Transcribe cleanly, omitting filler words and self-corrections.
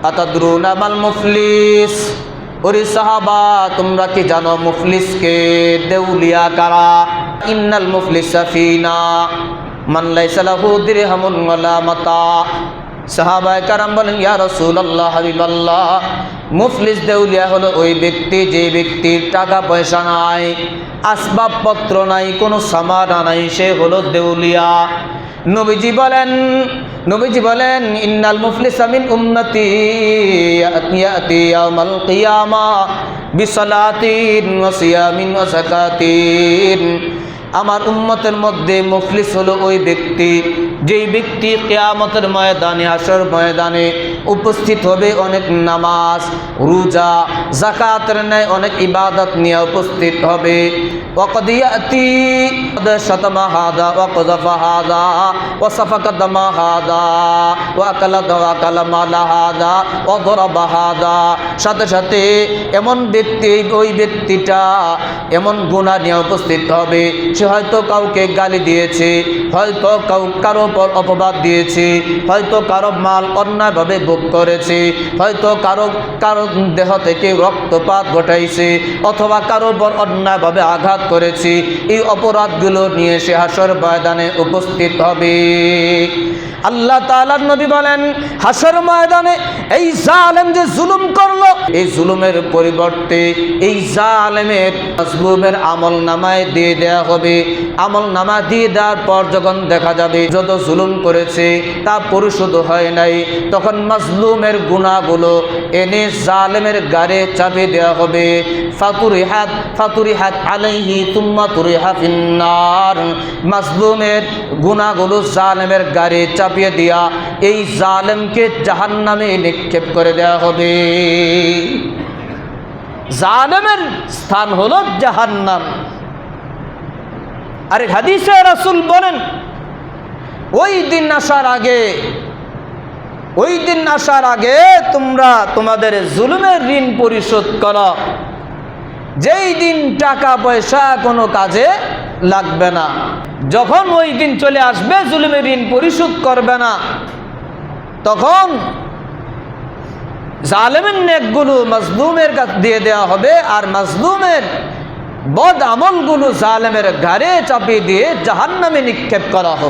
আতাদরুনা মাল মুফলিস, ওরে সাহাবা তোমরা কি জানো মুফলিসকে? দেউলিয়া কারা? ইন্নাল মুফলিসা ফিনা মান লাইসা লাহু দিরহামুন ওয়ালা মাতা। সাহাবায়ে কেরাম বলেন, ইয়া রাসূলুল্লাহ, হাবিবাল্লাহ, মুফলিস দেউলিয়া হলো ওই ব্যক্তি যে ব্যক্তির টাকা পয়সা নাই, আসবাবপত্র নাই, কোনো সামান নাই, সে হলো দেউলিয়া। নবীজি বলেন ইন্নাল মুফলিসা মিন উম্মতি ইয়াতি ইয়াউমাল কিয়ামা বিসালাতিন ওয়া সিয়ামিন ওয়া যাকাতিন। আমার উম্মতের মধ্যে মুফলিস হলো ওই ব্যক্তি যেই ব্যক্তি কিয়ামতের ময়দানে, হাশর ময়দানে উপস্থিত হবে অনেক নামাজ, রোজা, যাকাতের ন্যায় অনেক ইবাদত নিয়ে উপস্থিত হবে। ওয়াকাদ ইয়াতি শাতামা হাদা ওয়া কাযাফা হাদা ওয়া সাফাকা দামা হাদা ওয়া আকালা মালা হাদা ওয়া দারাবা হাদা। সাথে সাথে এমন ব্যক্তি, ওই ব্যক্তিটা এমন গুনাহ নিয়ে উপস্থিত হবে, সে হয়তো কাউকে গালি দিয়েছে, হয়তো কারো উপর অপবাদ দিয়েছে, হয়তো কারো মাল অন্যায়ভাবে ভোগ করেছে, হয়তো কারো দেহ থেকে রক্তপাত ঘটাইছে, অথবা কারো উপর অন্যায়ভাবে আঘাত করেছে। এই অপরাধগুলো নিয়ে সে হাশর ময়দানে উপস্থিত হবে। আল্লাহ তাআলার নবী বলেন, হাশর ময়দানে এই জালেম যে জুলুম করলো, এই জুলুমের পরিবর্তে এই জালেমের মাজলুমের আমলনামায় দিয়ে দেয়া হবে। আমলনামা দিয়ে দেওয়ার পর যখন দেখা যাবে যত জুলুম করেছে তা পরিশোধ হয় নাই, তখন মাজলুমের গুনাহগুলো এনে জালেমের গাড়ে চাপিয়ে দেওয়া হবে। ফাতুরিহাত আলাইহি তুম্মা তুরিহা ফিন্নার। মাজলুমের গুনাহগুলো জালেমের গাড়ে চাপিয়ে দিয়া এই জালেমকে জাহান্নামে নিক্ষেপ করে দেওয়া হবে। জালেমের স্থান হলো জাহান্নাম। আর হাদিসে রাসূল বলেন, ওই দিন আসার আগে তোমরা তোমাদের জুলুমের ঋণ পরিশোধ করো, যেই দিন টাকা পয়সা কোনো কাজে লাগবে না। যখন ওই দিন চলে আসবে জুলুমের ঋণ পরিশোধ করবে না, তখন জালেমের নেকগুলো মাজলুমের কাছে দিয়ে দেওয়া হবে, আর মাজলুমের বদ আমলগুলো জালেমের ঘাড়ে চাপিয়ে দিয়ে জাহান্নামে নিক্ষেপ করা হবে।